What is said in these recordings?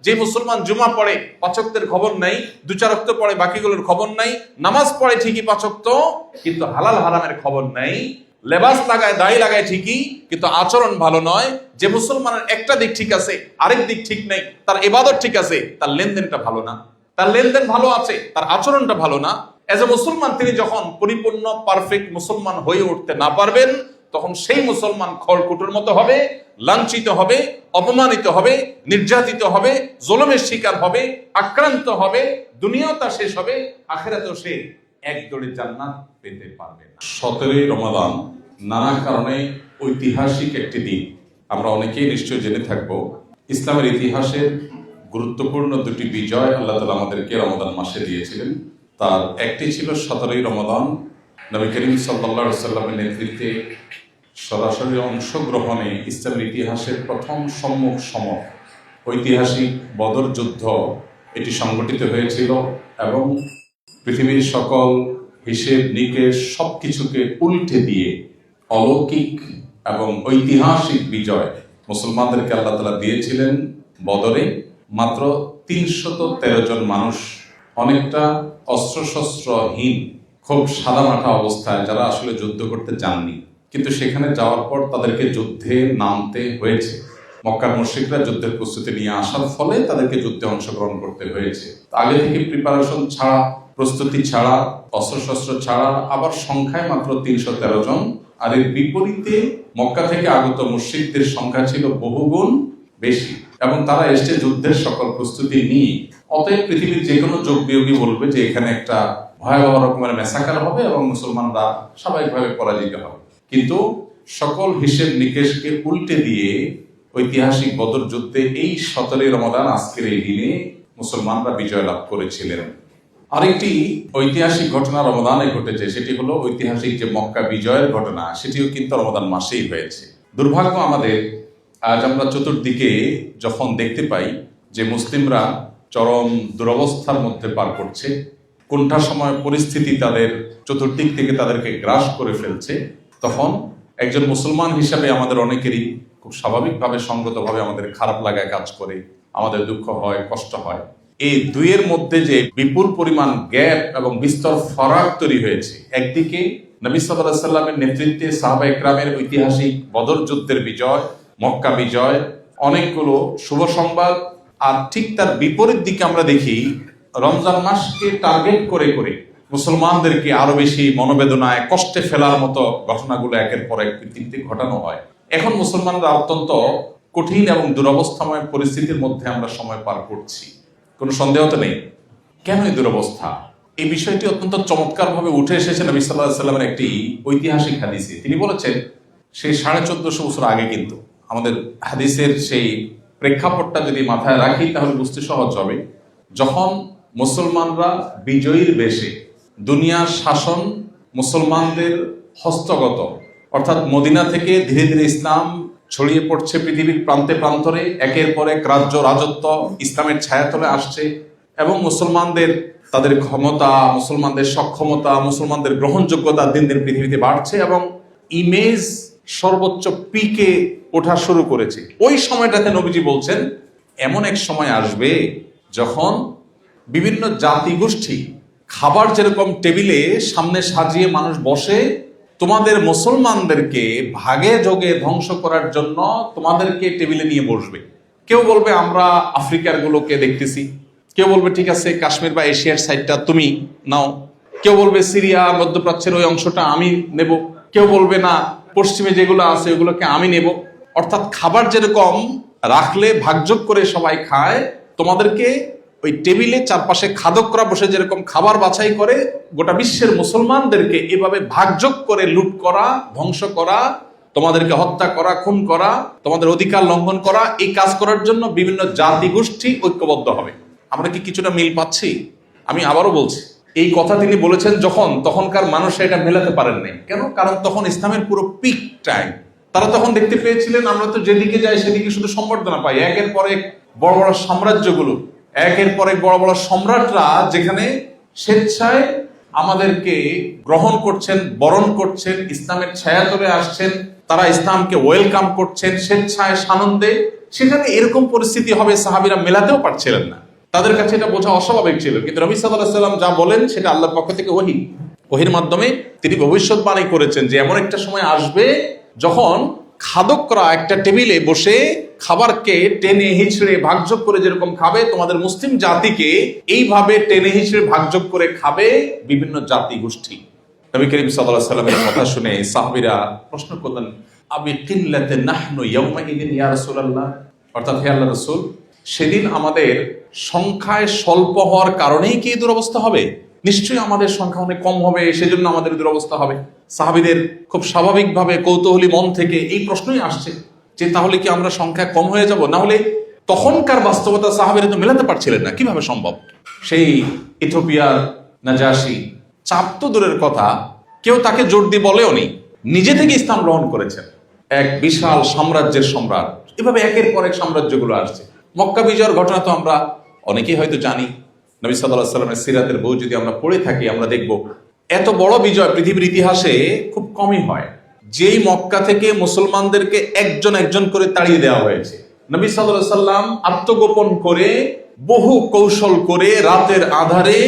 যে মুসলমান জুমা পড়ে 5 ওয়াক্তের খবর নাই, 2-4 ওয়াক্ত পড়ে বাকিগুলোর খবর নাই, নামাজ পড়ে ঠিকই 5 ওয়াক্ত কিন্তু হালাল হারামের খবর নাই, লেবাস লাগায় দাড়ি লাগায় ঠিকই কিন্তু আচরণ ভালো নয়। যে মুসলমানের একটা দিক ঠিক আছে আরেক দিক ঠিক নাই, তার ইবাদত ঠিক আছে, তার লেনদেনটা ভালো না, তার লেনদেন ভালো আছে, তার আচরণটা ভালো না। এজ এ মুসলমান তিনি যখন পরিপূর্ণ পারফেক্ট মুসলমান হয়ে উঠতে না পারবেন, তখন সেই মুসলমান খড়কুটোর মতো হবে, লাঞ্ছিত হবে, অপমানিত হবে, নির্যাতিত হবে, জুলুমের শিকার হবে, আক্রান্ত হবে, দুনিয়াও তার শেষ হবে, আখিরাতেও সে এক দৌড়ে জান্নাত পেতে পারবে না। 17ই রমাদান নানা কারণে ঐতিহাসিক একটি দিন, আমরা অনেকেই নিশ্চয় জেনে থাকবো। ইসলামের ইতিহাসের গুরুত্বপূর্ণ দুটি বিজয় আল্লাহ তাআলা আমাদেরকে রমাদান মাসে দিয়েছিলেন। তার একটি ছিল 17ই রমাদান, নবী করিম সাল্লাল্লাহু আলাইহি ওয়াসাল্লামের নেতৃত্বে সরাসরি অংশগ্রহণে ইসলামের ইতিহাসের প্রথম সম্মুখ সমর ঐতিহাসিক বদর যুদ্ধ এটি সংগঠিত হয়েছিল এবং পৃথিবীর সকল হিসেব নিকেশ সবকিছুকে উল্টে দিয়ে অলৌকিক এবং ঐতিহাসিক বিজয় মুসলমানদেরকে আল্লাহ তাআলা দিয়েছিলেন। বদরে মাত্র 313 জন মানুষ, অনেকটা অস্ত্রশস্ত্রহীন, খুব সাদামাটা অবস্থায়, যারা আসলে যুদ্ধ করতে যাননি, কিন্তু সেখানে যাওয়ার পর তাদেরকে যুদ্ধে নামতে হয়েছে। মক্কার মুশরিকরা যুদ্ধের প্রস্তুতি নিয়ে আসার ফলে তাদেরকে যুদ্ধে অংশগ্রহণ করতে হয়েছে। আগে থেকে প্রিপারেশন ছাড়া, প্রস্তুতি ছাড়া, অস্ত্রশস্ত্র ছাড়া, আবার সংখ্যায় মাত্র 313 জন। আর এর বিপরীতে মক্কা থেকে আগত মুশরিকদের সংখ্যা ছিল বহুগুণ বেশি এবং তারা এসে যুদ্ধের সকল প্রস্তুতি নিয়ে। অতএব পৃথিবীর যে কোনো যোগ বিয়োগী বলবে যে এখানে একটা ভয়াবহ রকমের মেসাকার হবে এবং মুসলমানরা স্বাভাবিকভাবে পরাজিত হবে। কিন্তু সকল হিসেব নিকেশকে উল্টে দিয়ে ঐতিহাসিক বদর যুদ্ধে এই 17ই রমাদান আজকের এই দিনে মুসলমানরা বিজয় লাভ করেছিলেন। আরেকটি ঐতিহাসিক ঘটনা রমাদানে ঘটেছে, সেটি হলো ঐতিহাসিক যে মক্কা বিজয়ের ঘটনা, সেটিও কিন্তু রমাদান মাসেই হয়েছে। দুর্ভাগ্য আমাদের, আজ আমরা চতুর্দিকে যখন দেখতে পাই যে মুসলিমরা চরম দুরবস্থার মধ্যে পার করছে, কোনটা সময় পরিস্থিতি তাদের চতুর্দিক থেকে তাদেরকে গ্রাস করে ফেলছে, তখন একজন মুসলমান হিসাবে আমাদের অনেকেরই খুব স্বাভাবিকভাবে সঙ্গতভাবে আমাদের খারাপ লাগায় কাজ করে, আমাদের দুঃখ হয়, কষ্ট হয়। এই দুইয়ের মধ্যে যে বিপুল পরিমাণ গ্যাপ এবং বিস্তর ফারাক তৈরি হয়েছে, একদিকে নবী সাল্লাল্লাহু আলাইহি ওয়াসাল্লামের নেতৃত্বে সাহাবায়ে কেরামের ঐতিহাসিক বদর যুদ্ধের বিজয়, মক্কা বিজয়, অনেকগুলো শুভ সংবাদ, আর ঠিক তার বিপরীত দিকে আমরা দেখি রমজান মাসকে টার্গেট করে করে মুসলমানদেরকে আরো বেশি মনোবেদনায়, কষ্টে ফেলার মতো ঘটনাগুলো একের পর এক পৃথিবীতে ঘটানো হয়। এখন মুসলমানরা অত্যন্ত কঠিন এবং দুরবস্থাময় পরিস্থিতির মধ্যে আমরা সময় পার করছি, কোনো সন্দেহ তো নেই। কেন এই দুরবস্থা? এই বিষয়টি অত্যন্ত চমৎকারভাবে উঠে এসেছে নবী সাল্লাল্লাহু আলাইহি ওয়াসাল্লামের একটি ঐতিহাসিক হাদিসে। তিনি বলেছেন, সেই 1450 বছর আগে, কিন্তু আমাদের হাদিসের সেই প্রেক্ষাপটটা যদি মাথায় রাখি তাহলে বুঝতে সহজ হবে। যখন মুসলমানরা বিজয়ীর বেশে, দুনিয়ার শাসন মুসলমানদের হস্তগত, অর্থাৎ মদিনা থেকে ধীরে ধীরে ইসলাম ছড়িয়ে পড়ছে পৃথিবীর প্রান্তে প্রান্তরে, একের পর এক রাজ্য রাজত্ব ইসলামের ছায়াতলে আসছে এবং মুসলমানদের তাদের ক্ষমতা, মুসলমানদের সক্ষমতা, মুসলমানদের গ্রহণযোগ্যতা দিন দিন পৃথিবীতে বাড়ছে এবং ইমেজ সর্বোচ্চ পিকে ওঠা শুরু করেছে। ওই সময়টাতে নবীজি বলছেন, এমন এক সময় আসবে যখন বিভিন্ন জাতিগোষ্ঠী খাবার যেরকম টেবিলে সামনে সাজিয়ে মানুষ বসে, তোমাদের মুসলমানদেরকে ভাগে যোগে ধ্বংস করার জন্য তোমাদেরকে টেবিলে নিয়ে বসবে। কেউ বলবে আমরা আফ্রিকার গুলোকে দেখতেছি, কেউ বলবে ঠিক আছে কাশ্মীর বা এশিয়ার সাইডটা তুমি নাও, কেউ বলবে সিরিয়া মধ্যপ্রাচ্যের ওই অংশটা আমি নেব, কেউ বলবে না পশ্চিমে যেগুলো আছে ওগুলোকে আমি নেব। অর্থাৎ খাবার যেরকম রাখলে ভাগযোগ করে সবাই খায়, তোমাদেরকে ওই টেবিলে চারপাশে খাদকরা বসে যেরকম খাবার বাছাই করে, গোটা বিশ্বের মুসলমানদেরকে এভাবে ভাগযোগ করে লুট করা, ধ্বংস করা, তোমাদেরকে হত্যা করা, খুন করা, তোমাদের অধিকার লঙ্ঘন করা, এই কাজ করার জন্য বিভিন্ন জাতিগোষ্ঠী ঐক্যবদ্ধ হবে। আমরা কি কিছুটা মিল পাচ্ছি? আমি আবারও বলছি, এই কথা তিনি বলেছেন যখন, তখনকার মানুষ এটা মেলাতে পারেন নাই। কেন? কারণ তখন ইসলামের পুরো পিক টাইম। তারা তখন দেখতে পেয়েছিলেন আমরা তো যেদিকে যাই সেদিকে শুধু সম্বর্ধনা পাই, একের পর এক বড় বড় সাম্রাজ্যগুলো, একের পর এক বড় বড় সম্রাটরা যেখানে স্বেচ্ছায় আমাদেরকে গ্রহণ করছেন, বরণ করছেন, ইসলামের ছায়াতলে আসছেন, তারা ইসলামকে ওয়েলকাম করছেন স্বেচ্ছায় সানন্দে। সেখানে এরকম পরিস্থিতি হবে সাহাবীরা মেলাতেও পারছিলেন না, তাদের কাছে এটা বোঝা অস্বাভাবিক ছিল। কিন্তু নবী সাল্লাল্লাহু আলাইহি ওয়াসাল্লাম যা বলেন সেটা আল্লাহর পক্ষ থেকে ওহীর মাধ্যমে তিনি ভবিষ্যৎবাণী করেছেন যে এমন একটা সময় আসবে যখন খাদকরা একটা টেবিলে বসে খাবারকে টেনে হিচড়ে ভাগযোগ করে যেরকম খাবে, তোমাদের মুসলিম জাতিকে এইভাবে টেনে হিচড়ে ভাগযোগ করে খাবে বিভিন্ন জাতি গোষ্ঠী। নবী করিম সাল্লাল্লাহু আলাইহি ওয়াসাল্লামের কথা শুনে সাহাবীরা প্রশ্ন করলেন, আবি কিল্লাতে নাহনু ইয়াউমাইদিন ইয়া রাসূলুল্লাহ, অর্থাৎ হে আল্লাহর রাসূল, সেদিন আমাদের সংখ্যায় স্বল্প হওয়ার কারণেই কি দুরবস্থা হবে? নিশ্চয়ই আমাদের সংখ্যা অনেক কম হবে, সেজন্য আমাদের দুরবস্থা হবে। সাহাবীদের খুব স্বাভাবিকভাবে কৌতূহলী মন থেকে এই প্রশ্নই আসছে যে তাহলে কি আমরা সংখ্যা কম হয়ে যাব? না হলে তখনকার বাস্তবতা সাহাবীরা তো মেলাতে পারছিলেন না, কিভাবে সম্ভব? সেই ইথিওপিয়ার নাজাশী, চাপ তো দূরের কথা, কেউ তাকে জোর দিয়ে বলেও নি, নিজে থেকে ইসলাম গ্রহণ করেছেন, এক বিশাল সাম্রাজ্যের সম্রাট। এভাবে একের পর এক সাম্রাজ্যগুলো আসছে। মক্কা বিজয়ের ঘটনা তো আমরা অনেকেই হয়তো জানি। নবী সাল্লাল্লাহু আলাইহি ওয়াসাল্লামের সিরাতের বই যদি আমরা পড়ে থাকি, আমরা দেখব এত বড় বিজয় পৃথিবীর ইতিহাসে খুব কমই হয়। যেই মক্কা থেকে মুসলমানদেরকে একজন একজন করে তাড়িয়ে দেওয়া হয়েছে, নবী সাল্লাল্লাহু আলাইহি ওয়াসাল্লাম আত্মগোপন করে বহু কৌশল করে রাতের আধারে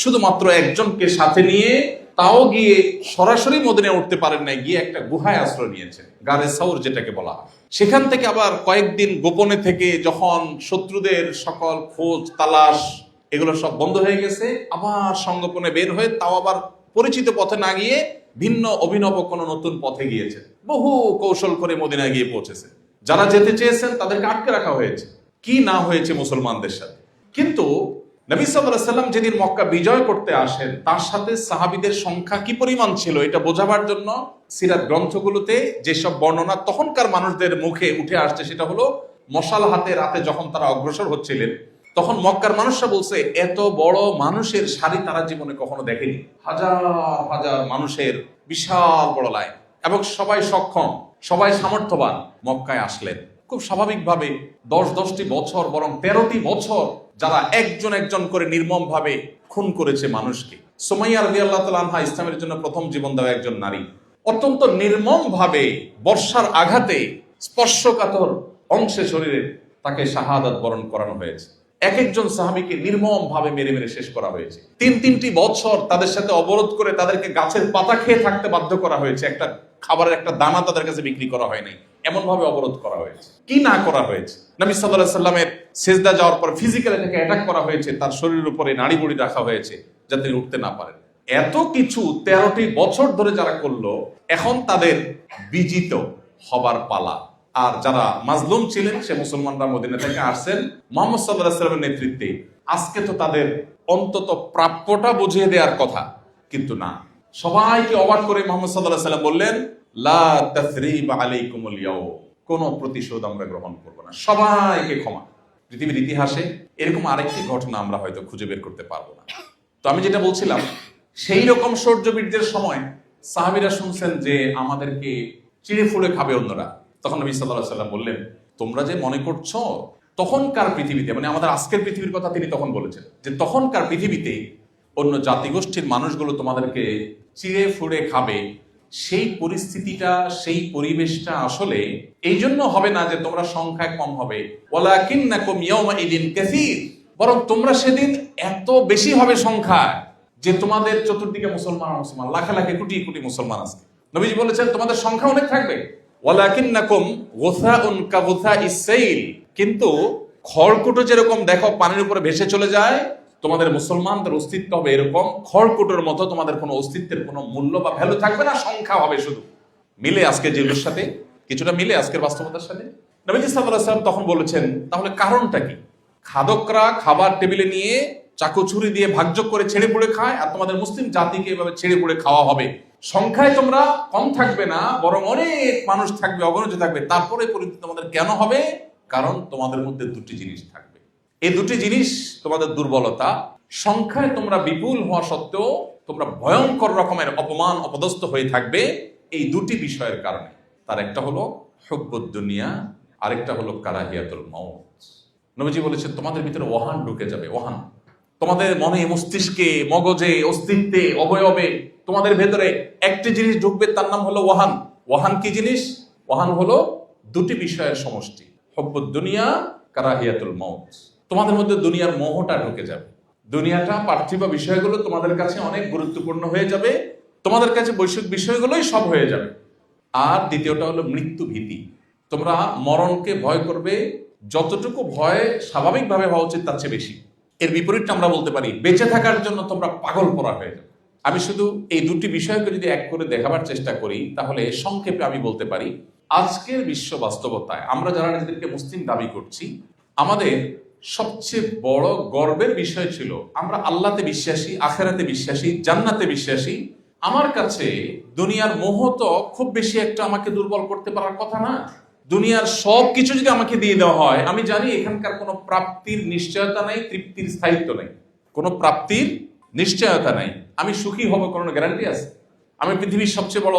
শুধুমাত্র একজনকে সাথে নিয়ে, তাও গিয়ে সরাসরি মদিনায় উঠতে পারেন নাই, গিয়ে একটা গুহায় আশ্রয় নিয়েছেন, গারে সাউর যেটাকে বলা হয়। সেখান থেকে আবার কয়েকদিন গোপনে থেকে যখন শত্রুদের সকল খোঁজ তালাশ এগুলো সব বন্ধ হয়ে গেছে, আবার সংগোপনে বের হয়ে, তাও আবার পরিচিত পথে না গিয়ে ভিন্ন অভিনব কোনো নতুন পথে গিয়েছে, বহু কৌশল করে মদিনায় গিয়ে পৌঁছেছে। যারা যেতে চেয়েছেন তাদেরকে আটকে রাখা হয়েছে, কি না হয়েছে মুসলমানদের সাথে। কিন্তু নবী সাল্লাল্লাহু আলাইহি ওয়াসাল্লাম যেদিন মক্কা বিজয় করতে আসেন, তার সাথে সাহাবীদের সংখ্যা কি পরিমাণ ছিল এটা বোঝাবার জন্য সিরাত গ্রন্থগুলোতে যেসব বর্ণনা তখনকার মানুষদের মুখে উঠে আসছে, সেটা হলো মশাল হাতে রাতে যখন তারা অগ্রসর হচ্ছিলেন, তখন মক্কার মানুষরা বলছে এত বড় মানুষের সারি তারা জীবনে কখনো দেখেনি। হাজার হাজার মানুষের বিশাল বড় লাইন, এবং সবাই সক্ষম, সবাই সামর্থ্যবান মক্কায় আসলেন। খুব স্বাভাবিকভাবে 10-10টি বছর, বরং 13টি বছর যারা একজন একজন করে নির্মম ভাবে খুন করেছে মানুষকে। সুমাইয়া রাদিয়াল্লাহু তাআলা আনহা, ইসলামের জন্য প্রথম জীবন দেওয়া একজন নারী, অত্যন্ত নির্মম ভাবে বর্ষার আঘাতে স্পর্শকাতর অংশে শরীরে তাকে শাহাদাত বরণ করানো হয়েছে। এক একজন সাহাবীকে নির্মম ভাবে মেরে মেরে শেষ করা হয়েছে। 3-3টি বছর তাদের সাথে অবরোধ করে তাদেরকে গাছের পাতা খেয়ে থাকতে বাধ্য করা হয়েছে, একটা খাবারের একটা দানা তাদের কাছে বিক্রি করা হয় নাই, এমন ভাবে অবরোধ করা হয়েছে। কি না করা হয়েছে! নবী সাল্লাল্লাহু আলাইহি ওয়াসাল্লামের সিজদা যাওয়ার পর ফিজিক্যালি তাকে অ্যাটাক করা হয়েছে, তার শরীরের উপরে নাড়ি বুড়ি রাখা হয়েছে যাতে তিনি উঠতে না পারেন। এত কিছু 13টি বছর ধরে যারা করলো, এখন তাদের বিজিত হবার পালা। আর যারা মাজলুম ছিলেন, সে মুসলমানরা মদিনা থেকে আসছেন মুহাম্মদ সাল্লাল্লাহু আলাইহি ওয়াসাল্লামের নেতৃত্বে, আজকে তো তাদের অন্তত প্রাপ্যটা বুঝিয়ে দেওয়ার কথা, কিন্তু না। সবাইকে অবাক করে মুহাম্মদ সাল্লাল্লাহু আলাইহি ওয়াসাল্লাম বললেন, লা তাসরিবা আলাইকুমুল ইয়াউম, কোনো প্রতিশোধ আমরা গ্রহণ করব না, সবাইকে ক্ষমা। পৃথিবীর ইতিহাসে এরকম আরেকটি ঘটনা আমরা হয়তো খুঁজে বের করতে পারবো না। তো আমি যেটা বলছিলাম, সেই রকম সৌর্যবীর্যের সময় সাহাবীরা শুনছেন যে আমাদেরকে চিড়ে ফুড়ে খাবে অন্যরা। তখন নবী সাল্লাল্লাহু আলাইহি ওয়াসাল্লাম বললেন, তোমরা যে মনে করছো তখনকার পৃথিবীতে, মানে আমাদের আজকের পৃথিবীর কথা তিনি তখন বলেছেন, যে তখনকার পৃথিবীতে অন্য জাতিগোষ্ঠীর মানুষগুলো তোমাদেরকে চিড়ে ফুড়ে খাবে, সেই পরিস্থিতিটা, সেই পরিবেশটা আসলে এই জন্য হবে না যে তোমরা সংখ্যায় কম হবে, ওয়ালাকিন্নাকুম ইয়াউমাইদিন কাসীর, বরং তোমরা সেদিন এত বেশি হবে সংখ্যায় যে তোমাদের চতুর্দিকে মুসলমান, লাখে কোটি কোটি মুসলমান আছে। নবীজি বলেছেন তোমাদের সংখ্যা অনেক থাকবে, ওয়ালাকিন্নাকুম গুসাউন কাগুসাইস সাইল, কিন্তু খড়কুটো যেরকম দেখো পানির উপরে ভেসে চলে যায়, তোমাদের মুসলমানদের অস্তিত্ব হবে এরকম খড়কুটোর মতো, তোমাদের কোনো অস্তিত্বের কোনো মূল্য বা ভ্যালু থাকবে না, সংখ্যা হবে শুধু। মিলে আজকে যেগুলোর সাথে, কিছুটা মিলে আজকের বাস্তবতার সাথে। নবীজি সাল্লাল্লাহু আলাইহি ওয়াসাল্লাম তখন বলেছেন, তাহলে কারণটা কি? খাদকরা খাবার টেবিলে নিয়ে চাকু ছুরি দিয়ে ভাগযোগ করে ছেড়ে পুড়ে খায়, আর তোমাদের মুসলিম জাতিকে এভাবে ছেড়ে পুড়ে খাওয়া হবে। সংখ্যায় তোমরা কম থাকবে না, বরং অনেক মানুষ থাকবে, অগণিত থাকবে। তারপরে পরিস্থিতি তোমাদের কেন হবে? কারণ তোমাদের মধ্যে দুটি জিনিস থাকবে। এই দুটি জিনিস তোমাদের দুর্বলতা। সংখ্যায় তোমরা বিপুল হওয়া সত্ত্বেও তোমরা ভয়ঙ্কর রকমের অপমান অপদস্থ হয়ে থাকবে এই দুটি বিষয়ের কারণে। তার একটা হলো হুব্বুদ দুনিয়া, আরেকটা হলো কারাহিয়াতুল মাউত। নবীজি বলেছেন তোমাদের ভিতরে ওহান ঢুকে যাবে, ওহান। তোমাদের মনে, মস্তিষ্কে, মগজে, অস্তিত্বে, অবয়বে তোমাদের ভেতরে একটি জিনিস ঢুকবে, তার নাম হলো ওয়াহান। ওয়াহান কি জিনিস? ওয়াহান হলো দুটি বিষয়ের সমষ্টি, হুব্বুদ দুনিয়া কারাহিয়াতুল মউত। তোমাদের মধ্যে দুনিয়ার মোহটা ঢুকে যাবে। দুনিয়াটা, পার্থিব বিষয়গুলো তোমাদের কাছে অনেক গুরুত্বপূর্ণ হয়ে যাবে, তোমাদের কাছে বৈশ্বিক বিষয়গুলোই সব হয়ে যাবে। আর দ্বিতীয়টা হলো মৃত্যু ভীতি। তোমরা মরণকে ভয় করবে যতটুকু ভয় স্বাভাবিকভাবে হওয়া উচিত তার চেয়ে বেশি। এর বিপরীতটা আমরা বলতে পারি, বেঁচে থাকার জন্য তোমরা পাগল পড়া হয়ে যাবে। আমি শুধু এই দুটি বিষয়কে যদি এক করে দেখাবার চেষ্টা করি, তাহলে সংক্ষেপে আমি বলতে পারি, আজকের বিশ্ব বাস্তবতায় আমরা যারা নিজেদেরকে মুসলিম দাবি করছি, আমাদের সবচেয়ে বড় গর্বের বিষয় ছিল আমরা আল্লাহতে বিশ্বাসী, আখেরাতে বিশ্বাসী, জান্নাতে বিশ্বাসী। আমার কাছে দুনিয়ার মোহ তো খুব বেশি একটা আমাকে দুর্বল করতে পারার কথা না। দুনিয়ার সব কিছু যদি আমাকে দিয়ে দেওয়া হয়, আমি জানি এখানকার কোনো প্রাপ্তির নিশ্চয়তা নাই, তৃপ্তির স্থায়িত্ব নেই, কোনো প্রাপ্তির নিশ্চয়তা নাই। আমি সুখী হব কোনো গ্যারান্টি আছে? আমি পৃথিবীর সবচেয়ে বড়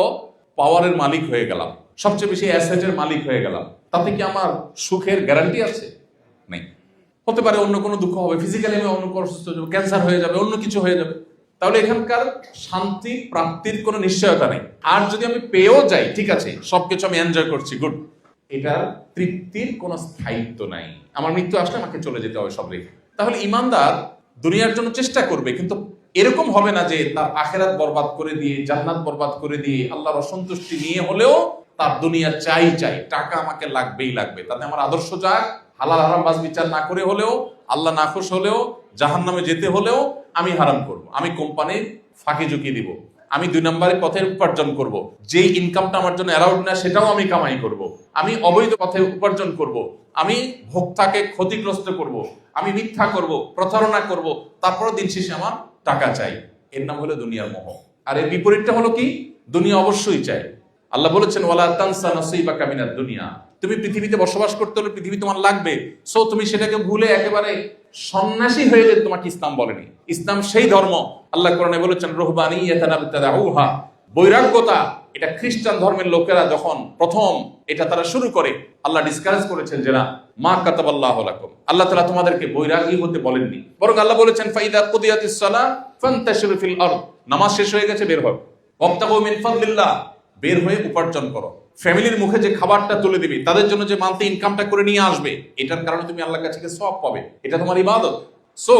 পাওয়ারের মালিক হয়ে গেলাম, সবচেয়ে বেশি অ্যাসেটের মালিক হয়ে গেলাম, তাতে কি আমার সুখের গ্যারান্টি আছে? নেই। হতে পারে অন্য কোনো দুঃখ হবে, ফিজিক্যালি আমি অন্য কোনো অসুস্থ হয়ে যাবো, ক্যান্সার হয়ে যাবে, অন্য কিছু হয়ে যাবে। তাহলে এখানকার শান্তি প্রাপ্তির কোনো নিশ্চয়তা নেই। আর যদি আমি পেয়েও যাই, ঠিক আছে, সবকিছু আমি এনজয় করছি, গুড, এটার তৃপ্তির কোনো স্থায়িত্ব নাই। আমার মৃত্যু আসলে আমাকে চলে যেতে হবে সব রেখে। তাহলে ইমানদার দুনিয়ার জন্য চেষ্টা করবে, কিন্তু এরকম হবে না যে তার আখেরাত বরবাদ করে দিয়ে, জান্নাত বরবাদ করে দিয়ে, আল্লাহর অসন্তুষ্টি নিয়ে হলেও তার দুনিয়া চাই, টাকা আমাকে লাগবেই লাগবে, তাতে আমার আদর্শ যাক, হালাল হারাম বাজ বিচার না করে হলেও, আল্লাহ নাখুশ হলেও, জাহান্নামে যেতে হলেও আমি হারাম করব, আমি কোম্পানির ফাঁকি ঝুঁকি দিব, আমি 2 নম্বরের পথে উপার্জন করব, যেই ইনকামটা আমার জন্য অ্যালাউড না সেটাও আমি কামাই করব, আমি অবৈধ পথে উপার্জন করব, আমি ভোক্তাকে ক্ষতিগ্রস্ত করব, আমি মিথ্যা করব, প্রতারণা করব, তারপর দিন শেষে আমার টাকা চাই। এর নাম হলো দুনিয়ার মোহ। আর এর বিপরীতটা হলো কি? দুনিয়া অবশ্যই চাই। আল্লাহ বলেছেন, ওয়ালা তানসা নাসীবাকা মিনাদ দুনিয়া। তুমি পৃথিবীতে বসবাস করতে হলে পৃথিবী তোমার লাগবে, সো তুমি সেটাকে ভুলে একেবারে সন্ন্যাসী হয়ে যেতে তোমাকে ইসলাম বলেনি। ইসলাম সেই ধর্ম, আল্লাহ কোরআনে বলেছেন, রুহবানিয়াতান ইবতাদাউহা, বৈরাগ্যতা, এটা খ্রিস্টান ধর্মের লোকেরা যখন প্রথম এটা তারা শুরু করে, আল্লাহ ডিসকারেজ করেছেন যে না, মা কাতাবাল্লাহু লাকুম, আল্লাহ তাআলা তোমাদেরকে বৈরাগী হতে বলেননি, বরং আল্লাহ বলেছেন, ফাইদা কুদিয়াতিস সালাহ ফান্তাশিরু ফিল আরদ, নামাজ শেষ হয়ে গেছে, বের হও, ওয়াবতাগু মিন ফাদলিল্লাহ, বের হয়ে উপার্জন করো। ফ্যামিলির মুখে যে খাবারটা তুলে দিবে, তাদের জন্য যে মান্থলি ইনকামটা করে নিয়ে আসবে, এটার কারণে তুমি আল্লাহর কাছে সওয়াব পাবে, এটা তোমার ইবাদত। সো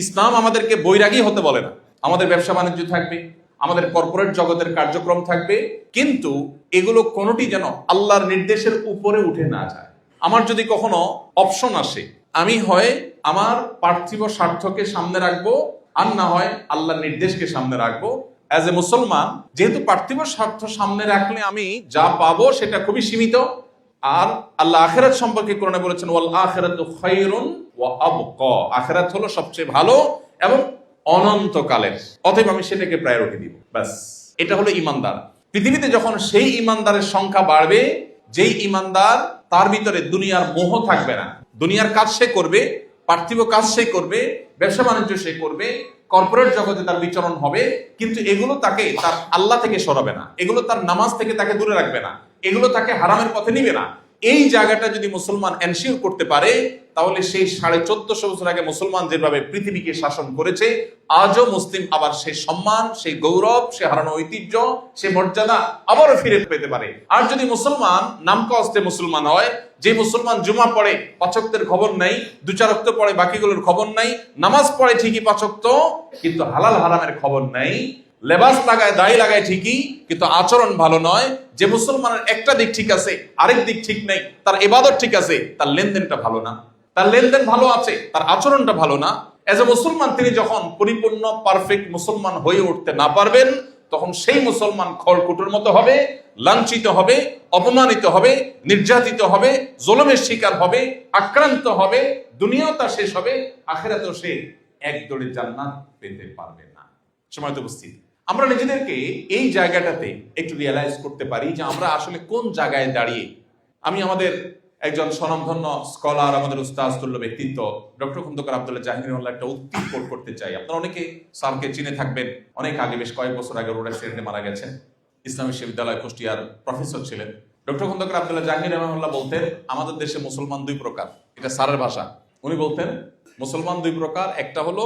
ইসলাম আমাদেরকে বৈরাগী হতে বলে না। আমাদের ব্যবসা বাণিজ্য থাকবে, আমাদের কর্পোরেট জগতের কার্যক্রম থাকবে, কিন্তু এগুলো কোনোটি যেন আল্লাহর নির্দেশের উপরে উঠে না যায়। আমার যদি কখনো অপশন আসে, আমি হয় আমার পার্থিব স্বার্থকে সামনে রাখবো, আর না হয় আল্লাহর নির্দেশকে সামনে রাখবো। অ্যাজ এ মুসলমান, যেহেতু পার্থিব স্বার্থ সামনে রাখলে আমি যা পাবো সেটা খুবই সীমিত, আর আল্লাহ আখিরাত সম্পর্কে কোরআনে বলেছেন, ওয়াল আখিরাতু খায়রুন ওয়া আবকা, আখিরাত হলো সবচেয়ে ভালো এবং অনন্তকালের, অতএব আমি সেটাকে প্রায়োরিটি দিব। ব্যাস, এটা হলো ইমানদার। পৃথিবীতে যখন সেই ইমানদারের সংখ্যা বাড়বে, যেই ইমানদার, তার ভিতরে দুনিয়ার মোহ থাকবে না, দুনিয়ার কাজ সে করবে, পার্থিব কাজ সে করবে, ব্যবসা বাণিজ্য সে করবে, কর্পোরেট জগতে তার বিচরণ হবে, কিন্তু এগুলো তাকে তার আল্লাহ থেকে সরাবে না, এগুলো তার নামাজ থেকে তাকে দূরে রাখবে না, এগুলো তাকে হারামের পথে নিবে না। এই জায়গাটা যদি মুসলমান এনশিওর করতে পারে, তাহলে সেই 1450 বছর আগে মুসলমান যেভাবে পৃথিবীকে শাসন করেছে, আজও মুসলিম আবার সেই সম্মান, সেই গৌরব, সে হারানো ঐতিহ্য, সে মর্যাদা আবারও ফিরে পেতে পারে। আর যদি মুসলমান নামকাওয়াস্তে মুসলমান হয়, যে মুসলমান জুমা পড়ে, 5 ওয়াক্তের খবর নাই, 2-4 ওয়াক্ত পড়ে, বাকিগুলোর খবর নাই, নামাজ পড়ে ঠিকই 5 ওয়াক্ত, কিন্তু হালাল হারামের খবর নাই, লেবাস লাগায়, দাড়ি লাগায় ঠিকই, কিন্তু আচরণ ভালো নয়। যে মুসলমানের একটা দিক ঠিক আছে, আরেক দিক ঠিক নেই, তার ইবাদত ঠিক আছে, তার লেনদেনটা ভালো না, তার লেনদেন ভালো আছে, তার আচরণটা ভালো না। এজ এ মুসলমান তিনি যখন পরিপূর্ণ পারফেক্ট মুসলমান হয়ে উঠতে না পারবেন, তখন সেই মুসলমান খড়কুটোর মতো হবে, লাঞ্ছিত হবে, অপমানিত হবে, নির্যাতিত হবে, জুলুমের শিকার হবে, আক্রান্ত হবে, দুনিয়াও তার শেষ হবে, আখিরাতেও সে এক দৌড়ে জান্নাত পেতে পারবে না। সময় তো উপস্থিত, আমরা নিজেদেরকে এই জায়গাটাতে একটু রিয়েলাইজ করতে পারি যে আমরা আসলে কোন জায়গায় দাঁড়িয়ে। আমি আমাদের একজন স্বনামধন্য স্কলার, আমাদের উস্তাদতুল্য ব্যক্তিত্ব ডক্টর খন্দকার আব্দুল্লাহ জাহাঙ্গীর একটা উক্তি কোট করতে চাই। আপনারা অনেকে স্যারকে চিনে থাকবেন, অনেক আগে, বেশ কয়েক বছর আগে রোড অ্যাক্সিডেন্টে মারা গেছেন। ইসলামী বিশ্ববিদ্যালয় কুষ্টিয়ার প্রফেসর ছিলেন। ডক্টর খন্দকার আব্দুল্লাহ জাহাঙ্গীর রহমাহুল্লাহ বলতেন, আমাদের দেশে মুসলমান 2 প্রকার। এটা স্যারের ভাষা। উনি বলতেন, মুসলমান 2 প্রকার, একটা হলো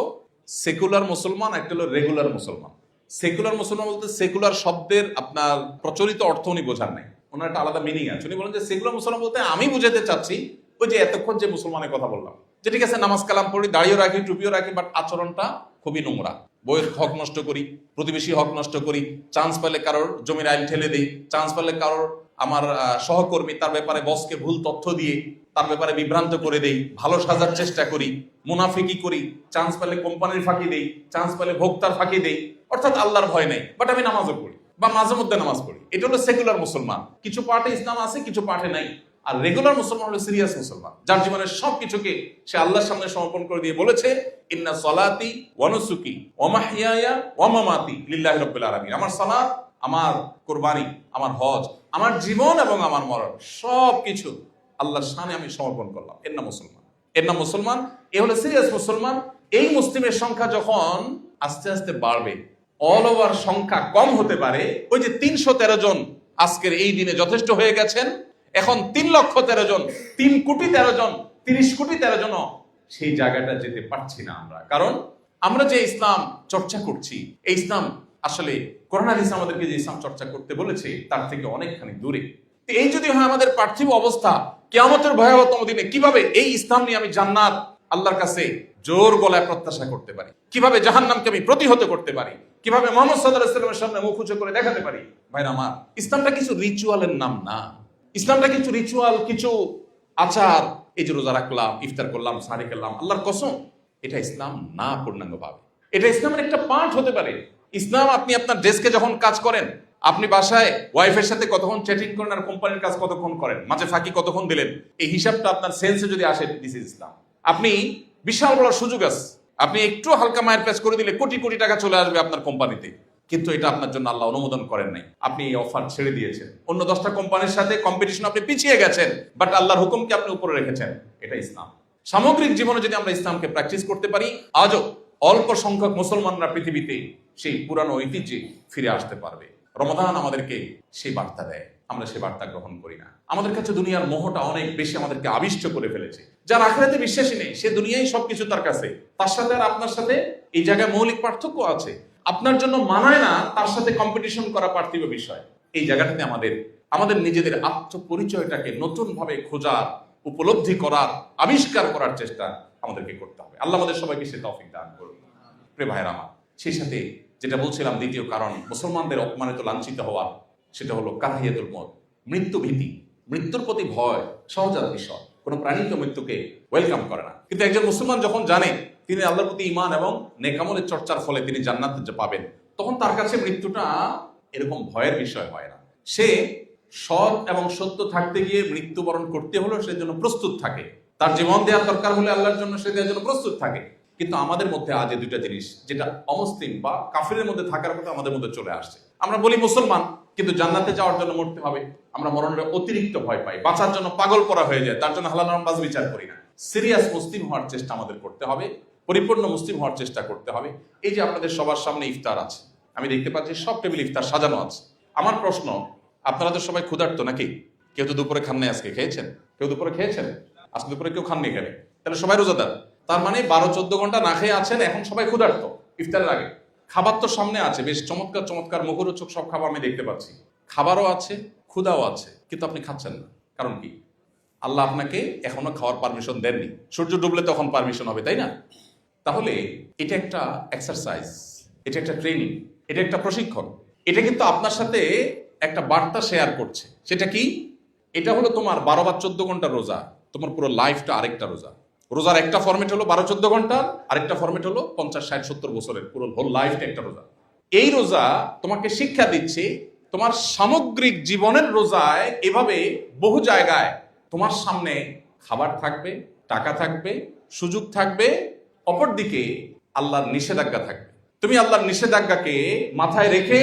সেকুলার মুসলমান, একটা হলো রেগুলার মুসলমান। সেকুলার মুসলমান বলতে সেকুলার শব্দের আপনার প্রচলিত অর্থ উনি বোঝান নাই। ওনার একটা আলাদা মিনিং আছে। উনি বলেন যে সেকুলার মুসলমান বলতে আমি বুঝাতে চাচ্ছি ওই যে এতক্ষণ যে মুসলমানের কথা বললাম, যে ঠিক আছে নামাজ কালাম পড়ি, দাড়িও রাখি, টুপিও রাখি, বাট আচরণটা খুবই নোংরা। বইয়ের হক নষ্ট করি, প্রতিবেশী হক নষ্ট করি, চান্স পেলে কারোর জমির আইন ঠেলে দিই, চান্স পেলে কারোর আমার সহকর্মী তার ব্যাপারে বসকে ভুল তথ্য দিয়ে তার ব্যাপারে বিভ্রান্ত করে দেই, ভালো সাজার চেষ্টা করি, মুনাফিকি করি, চান্স পেলে কোম্পানির ফাঁকি দেই, চান্স পেলে ভোক্তার ফাঁকি দেই, অর্থাৎ আল্লাহর ভয় নেই, বাট আমি নামাজও পড়ি বা মাঝে মধ্যে নামাজ পড়ি। এটা হলো সেকুলার মুসলমান। কিছু পার্টে ইসলাম আছে, কিছু পার্টে নাই। আর রেগুলার মুসলমান হলো সিরিয়াস মুসলমান, যার জীবনের সবকিছুকে সে আল্লাহর সামনে সমর্পণ করে দিয়ে বলেছে ইন্না সলাতি ওয়া নুসুকি ওয়া মাহইয়ায়া ওয়া মামাতি লিল্লাহি রাব্বিল আলামিন। আমার সালাত, আমার কুরবানি, আমার হজ, আমার জীবন এবং আমার মরণ সবকিছু আল্লাহর সামনে আমি সমর্পণ করলাম। এর নাম মুসলমান, এর নাম মুসলমান। এ হলো সিরিয়াস মুসলমান। এই মুসলিমের সংখ্যা যখন আস্তে আস্তে বাড়বে, অল ওভার সংখ্যা কম হতে পারে। ওই যে 313 জন আজকের এই দিনে যথেষ্ট হয়ে গেছেন, এখন 3,13,000 জন, 3,13,000 জন, 30,13,000 জন সেই জায়গাটা যেতে পারছি না আমরা। কারণ আমরা যে ইসলাম চর্চা করছি, এই ইসলাম আসলে কোরআন হাদিস আমাদেরকে যে ইসলাম চর্চা করতে বলেছে তার থেকে অনেকখানি দূরে। এই যদি হয় আমাদের পার্থিব অবস্থা, কিয়ামতের ভয়াবহতম দিনে কিভাবে এই ইসলাম নিয়ে আমি জান্নাত আল্লাহর কাছে জোর গলায় প্রত্যাশা করতে পারি, কিভাবে জাহান্নামকে আমি প্রতিহত করতে পারি, কিভাবে মুহাম্মদ সাল্লাল্লাহু আলাইহি ওয়াসাল্লামের সামনে মুখ উঁচু করে দেখাতে পারি। ভাইরা আমার, ইসলামটা কিছু রিচুয়ালের নাম না। ইসলামটা কিছু রিচুয়াল, কিছু আচার, এই যে রোজা রাখলাম, ইফতার করলাম, সাহারি খেলাম, আল্লাহর কসম এটা ইসলাম না পূর্ণাঙ্গভাবে। এটা ইসলামের একটা পার্ট হতে পারে। ইসলাম আপনি আপনার ডেস্কে যখন কাজ করেন, আপনি বাসায় ওয়াইফের সাথে কতক্ষণ চ্যাটিং করেন আর কোম্পানির কাজ কতক্ষণ করেন, মাঝে ফাঁকি কতক্ষণ দিলেন, এই হিসাবটা আপনার সেন্সে যদি আসে, দিস ইজ ইসলাম। আপনি বিশাল বড় সুযোগ আছে, আপনি একটু হালকা মায়ের প্রেস করে দিলে কোটি কোটি টাকা চলে আসবে আপনার কোম্পানিতে, কিন্তু এটা আপনার জন্য আল্লাহ অনুমোদন করেন নাই। আপনি এই অফার ছেড়ে দিয়েছেন, অন্য 10টা কোম্পানির সাথে কম্পিটিশন আপনি পিছিয়ে গেছেন, বাট আল্লাহর হুকুমকে আপনি উপরে রেখেছেন। এটা ইসলাম। সামগ্রিক জীবনে যদি আমরা ইসলামকে প্র্যাকটিস করতে পারি, আজও অল্প সংখ্যক মুসলমানরা পৃথিবীতে সেই পুরানো ঐতিহ্যে ফিরে আসতে পারবে। রমাদান আমাদেরকে সেই বার্তা দেয়, আমরা সেই বার্তা গ্রহণ করি না। আমাদের কাছে দুনিয়ার মোহটা অনেক বেশি আমাদেরকে আবিষ্ট করে ফেলেছে। যার আখিরাতে বিশ্বাসী নেই, সে দুনিয়াই সবকিছু তার কাছে। তার সাথে আর আপনার সাথে এই জায়গায় মৌলিক পার্থক্য আছে। আপনার জন্য মানায় না তার সাথে কম্পিটিশন করা পার্থিব বিষয়। এই জায়গাটাতে আমাদের নিজেদের আত্মপরিচয়টাকে নতুন ভাবে খোঁজার, উপলব্ধি করার, আবিষ্কার করার চেষ্টা আমাদেরকে করতে হবে। আল্লাহ আমাদের সবাইকে সে তৌফিক দান করুন। প্রিয় ভাইরা আমার, সেই সাথে যেটা বলছিলাম, দ্বিতীয় কারণ মুসলমানদের অপমানিত, লাঞ্ছিত হওয়া, সেটা হলো কারাহিয়াতুল মউত, মৃত্যু ভীতি, মৃত্যুর প্রতি ভয় সহজাত বিষয়। কোন প্রাণী তো মৃত্যুকে ওয়েলকাম করে না, কিন্তু একজন মুসলমান যখন জানে তিনি আল্লাহর প্রতি ঈমান এবং নেক আমলের চর্চার ফলে তিনি জান্নাত পাবেন, তখন তার কাছে মৃত্যুটা এরকম ভয়ের বিষয় হয় না। সে সৎ এবং সত্য থাকতে গিয়ে মৃত্যুবরণ করতে হলেও সে জন্য প্রস্তুত থাকে। তার জীবন দেওয়ার দরকার হলে আল্লাহর জন্য সে দেওয়ার জন্য প্রস্তুত থাকে। কিন্তু আমাদের মধ্যে আজ এই দুইটা জিনিস, যেটা অমুসলিম বা কাফিরের মধ্যে থাকার কথা, আমাদের মধ্যে চলে আসছে। আমরা বলি মুসলমান, কিন্তু জান্নাতে যাওয়ার জন্য মরতে হবে, আমরা মরণের অতিরিক্ত ভয় পাই, বাঁচার জন্য পাগল করা হয়ে যায়, তার জন্য হালাল হারাম বাজ বিচার করি না। সিরিয়াস মুসলিম হওয়ার চেষ্টা আমাদের করতে হবে, পরিপূর্ণ মুসলিম হওয়ার চেষ্টা করতে হবে। এই যে আপনাদের সবার সামনে ইফতার আছে, আমি দেখতে পাচ্ছি সব টেবিল ইফতার সাজানো আছে। আমার প্রশ্ন, আপনারা তো সবাই ক্ষুধার্ত নাকি? কেউ তো দুপুরে খান নাই, আজকে খেয়েছেন? কেউ দুপুরে খেয়েছেন? আজকে দুপুরে কেউ খাননি কেন? তাহলে সবাই রোজাদার। তার মানে 12-14 ঘন্টা না খেয়ে আছেন, এখন সবাই ক্ষুধার্ত। ইফতারের আগে খাবার তো সামনে আছে, বেশ চমৎকার চমৎকার মুখরোচক সব খাবার আমি দেখতে পাচ্ছি। খাবারও আছে, ক্ষুধাও আছে, কিন্তু আপনি খাচ্ছেন না। কারণ কি? আল্লাহ আপনাকে এখনো খাওয়ার পারমিশন দেননি। সূর্য ডুবলে তখন পারমিশন হবে, তাই না? তাহলে এটা একটা এক্সারসাইজ, এটা একটা ট্রেনিং, এটা একটা প্রশিক্ষণ। এটা কিন্তু আপনার সাথে একটা বার্তা শেয়ার করছে। সেটা কি? এটা হলো তোমার 12 বা 14 ঘন্টার রোজা, তোমার পুরো লাইফটা আরেকটা রোজা। রোজার একটা ফরম্যাট হলো 12-14 ঘন্টা, আরেকটা ফরম্যাট হলো 50-60-70 বছরের পুরো হোল লাইফটা একটা রোজা। এই রোজা তোমাকে শিক্ষা দিচ্ছে তোমার সামগ্রিক জীবনের রোজায় এভাবে বহু জায়গায় তোমার সামনে খাবার থাকবে, টাকা থাকবে, সুযোগ থাকবে, অপরদিকে আল্লাহর নিষেধাজ্ঞা থাকবে। তুমি আল্লাহর নিষেধাজ্ঞাকে মাথায় রেখে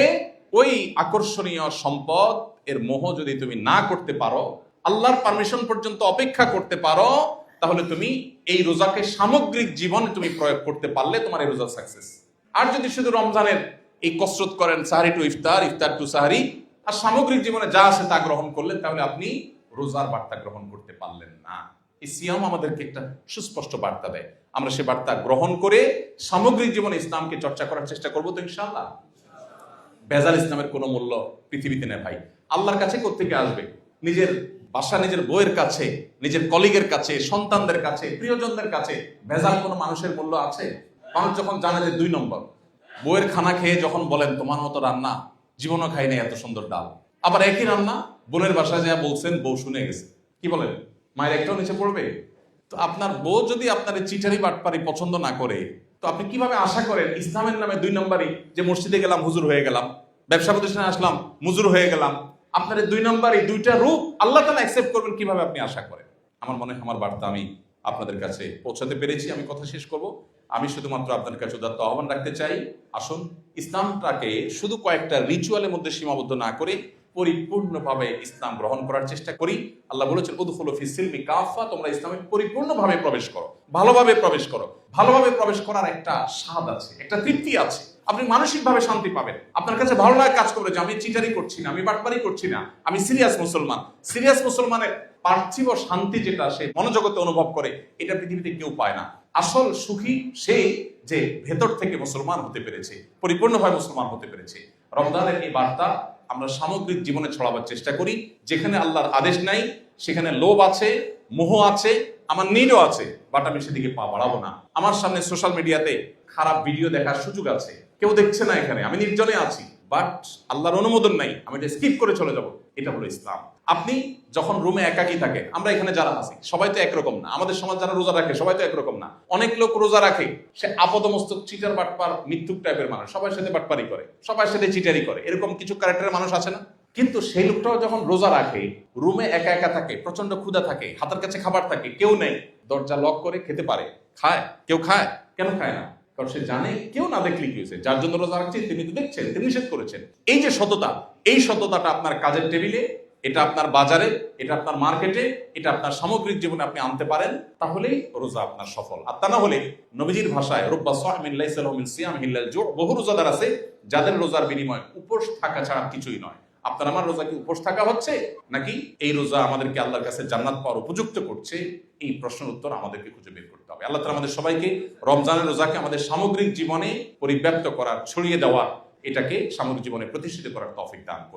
ওই আকর্ষণীয় সম্পদ এর মোহ যদি তুমি না করতে পারো, আল্লাহর পারমিশন পর্যন্ত অপেক্ষা করতে পারো, তাহলে তুমি এই রোজাকে সামগ্রিক জীবনে তুমি প্রয়োগ করতে পারলে তোমার এই রোজা সাকসেস। আর যদি শুধু রমজানের এই কসরত করেন, সাহারি টু ইফতার, ইফতার টু সাহারি, আর সামগ্রিক জীবনে যা আছে তা গ্রহণ করলেন, তাহলে আপনি রোজার বার্তা গ্রহণ করতে পারলেন না। এই সিয়াম আমাদেরকে একটা সুস্পষ্ট বার্তা দেয়। আমরা সে বার্তা গ্রহণ করে সামগ্রিক জীবনে ইসলামকে চর্চা করার চেষ্টা করবো তো ইনশাআল্লাহ। ভেজাল ইসলামের কোনো মূল্য পৃথিবীতে নেই ভাই। আল্লাহর কাছে কোত্থেকে আসবে? নিজের বাসা, নিজের বউয়ের কাছে, নিজের কলিগের কাছে, সন্তানদের কাছে, প্রিয়জনদের কাছে ভেজাল কোনো মানুষের মূল্য আছে? মানুষ যখন জানে যে 2 নম্বর, বউয়ের খানা খেয়ে যখন বলেন তোমার মতো রান্না জীবনও খাই নাই এত সুন্দর ডাল, আবার একই রান্না বোনের বাসায় যা বলছেন বউ শুনে গেছে, কি বলেন? মায়ের একটাও নিচে পড়বে? তো আপনার বউ যদি আপনার চিটারি বাটপারি পছন্দ না করে, তো আপনি কিভাবে আশা করেন ইসলামের নামে 2 নম্বরই, যে মসজিদে গেলাম হুজুর হয়ে গেলাম, ব্যবসা প্রতিষ্ঠানে আসলাম মুজুর হয়ে গেলাম, আপনার 2 নম্বরই 2টা রূপ আল্লাহ তাআলা অ্যাকসেপ্ট করবেন, কিভাবে আপনি আশা করেন? আমার মনে হয় আমার বার্তা আমি আপনাদের কাছে পৌঁছাতে পেরেছি। আমি কথা শেষ করব। আমি শুধুমাত্র আপনাদের কাছে উদাত্ত আহ্বান রাখতে চাই, আসুন ইসলামটাকে শুধু কয়েকটা রিচুয়ালের মধ্যে সীমাবদ্ধ না করে পরিপূর্ণভাবে ইসলাম গ্রহণ করার চেষ্টা করি। আল্লাহ বলেছেন উদখুলু ফিস সিলমি কাফা, তোমরা ইসলামে পরিপূর্ণভাবে প্রবেশ করো, ভালোভাবে প্রবেশ করো। ভালোভাবে প্রবেশ করার একটা স্বাদ আছে, একটা তৃপ্তি আছে, আপনি মানসিকভাবে শান্তি পাবেন। আপনার কাছে ভালো লাগে কাজ করবে যে আমি চিটারি করছি না, আমি বাটপারি করছি না, আমি সিরিয়াস মুসলমান। সিরিয়াস মুসলমানের পার্থিব শান্তি যেটা সে মনোজগতে অনুভব করে, এটা পৃথিবীতে কেউ পায় না। আসল সুখী সেই যে ভেতর থেকে মুসলমান হতে পেরেছে, পরিপূর্ণভাবে মুসলমান হতে পেরেছে। রমজানের এই বার্তা আমরা সামগ্রিক জীবনে ছড়াবার চেষ্টা করি। যেখানে আল্লাহর আদেশ নাই সেখানে লোভ আছে, মোহ আছে, আমার নিডও আছে, বাট আমি সেদিকে পা বাড়াবো না। আমার সামনে সোশ্যাল মিডিয়াতে খারাপ ভিডিও দেখার সুযোগ আছে, কেউ দেখছে না, এখানে আমি নির্জনে আছি, বাট আল্লাহর অনুমোদন নাই, আমি এটা স্কিপ করে চলে যাব। এটা হলো ইসলাম। আপনি যখন রুমে একাকী থাকে, আমরা এখানে যারা আছি সবাই তো একরকম না, আমাদের সমাজ যারা রোজা রাখে সবাই তো একরকম না। অনেক লোক রোজা রাখে, সে আপাদমস্তক চিটার বাটপার মিথ্যুক টাইপের মানুষ, সবার সাথে বাটপারি করে, সবার সাথে চিটারি করে, এরকম কিছু ক্যারেক্টারের মানুষ আছে না? কিন্তু সেই লোকটাও যখন রোজা রাখে, রুমে একা একা থাকে, প্রচন্ড ক্ষুধা থাকে, হাতের কাছে খাবার থাকে, কেউ নেই, দরজা লক করে খেতে পারে, খায়। কেউ খায়? কেন খায় না? কারণ সে জানে কেউ না দেখলে কি হয়েছে, যার জন্য রোজা রাখছেন তিনি তো দেখছেন, তিনি নিষেধ করেছেন। এই যে সততা, এই সততাটা আপনার কাজের টেবিলে, এটা আপনার বাজারে, এটা আপনার মার্কেটে, এটা আপনার সামগ্রিক জীবনে আপনি আনতে পারেন, তাহলেই রোজা আপনার সফল। আর তা না হলে নবীজির ভাষায় রুব্বা সাইমিন লাইসা লাহু মিন সিয়ামিহি ইল্লাল জু', বহু রোজাদার আছে যাদের রোজার বিনিময় উপোস থাকা ছাড়া কিছুই নয়। আপনার আমার রোজা কি উপোস থাকা হচ্ছে, নাকি এই রোজা আমাদেরকে আল্লাহর কাছে জান্নাত পাওয়ার উপযুক্ত করছে? এই প্রশ্নের উত্তর আমাদেরকে খুঁজে বের করতে হবে। আল্লাহ তাআলা আমাদের সবাইকে রমজানের রোজাকে আমাদের সামগ্রিক জীবনে পরিব্যাপ্ত করার, ছড়িয়ে দেওয়ার, এটাকে সামগ্রিক জীবনে প্রতিষ্ঠিত করার তৌফিক দান করুন।